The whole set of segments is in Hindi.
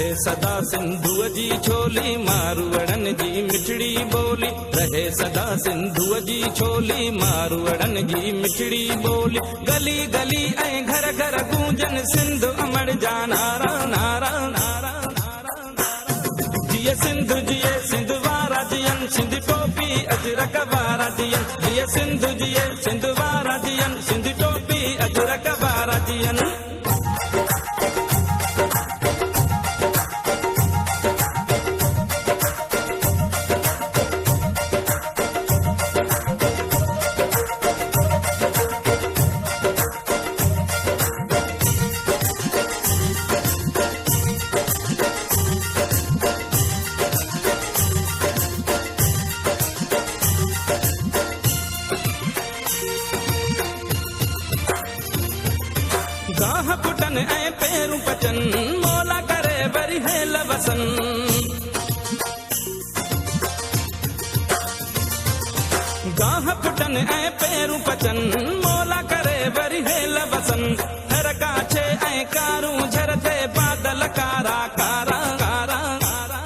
रहे सदा सिंधुअ जी छोली मारवड़न जी मिठड़ी बोली। रहे सदा सिंधुअ जी छोली मारवड़न जी मिठड़ी बोली। गली गली ऐं घर घर गूंजन सिंध अमर जा नारा नारा नारा नारा। जिए सिंधु जिए सिंध वारा जियन सिंध टोपी अजरक वारा जियन। जिए सिंधु जिए सिंध वारा जियन सिंध टोपी अजरक वारा जियन। गाह पुटन ऐं पेरूं पचन मोला करे वरी हेल वसन। गाह पुटन ऐं पेरूं पचन मोला करे वरी हेल वसन। हर काछे ऐं कारूं झरते बादल कारा कारा कारा कारा।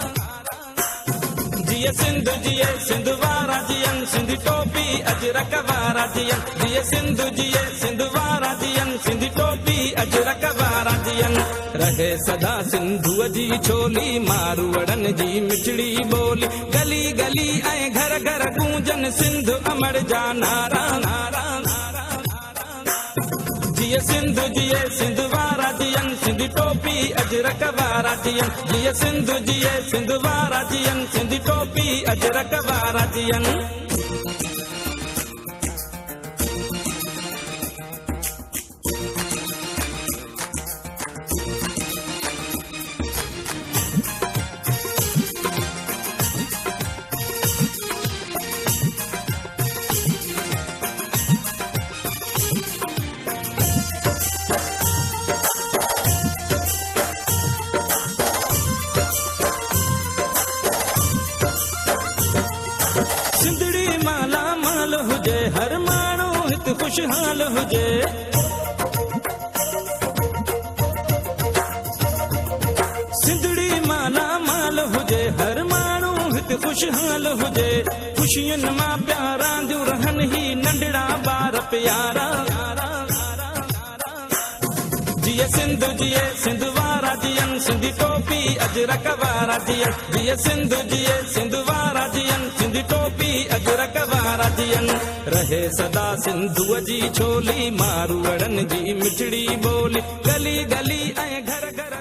जिए सिंधु जिए सिंध वारा जियन सिंध टोपी अजरक वारा जियन। जिए सिंधु जिए सिंध वारा जियन सिंध टोपी अजरक वारा जियन। रहे सदा सिंधुअ जी छोली मारवड़न जी मिठड़ी बोली। गली गली ऐं घर घर गूंजन सिंध अमर जा नारा नारा नारा नारा। जिए सिंधु जिए सिंध वारा जियन सिंध टोपी अजरक वारा जियन। जिए सिंधु जिए सिंध वारा जियन सिंध टोपी अजरक वारा जियन। सिंधड़ी माला माल हुजे हर माण्हू हित खुशहाल हुजे। सिंधड़ी माला माल हुजे हर माण्हू हित खुशहाल हुजे। खुशियुनि मां प्यारा दियूं रहन ही नंढड़ा ॿार प्यारा। जिए सिंधु जिए सिंध वारा जियन सिंध टोपी अजरक वारा जियन। जिए सिंधु जिए सिंध वारा जियन सिंध टोपी अजरक वारा जियन। रहे सदा सिंधुअ जी छोली मारवड़न जी मिठड़ी बोली। गली गली ऐं घर घर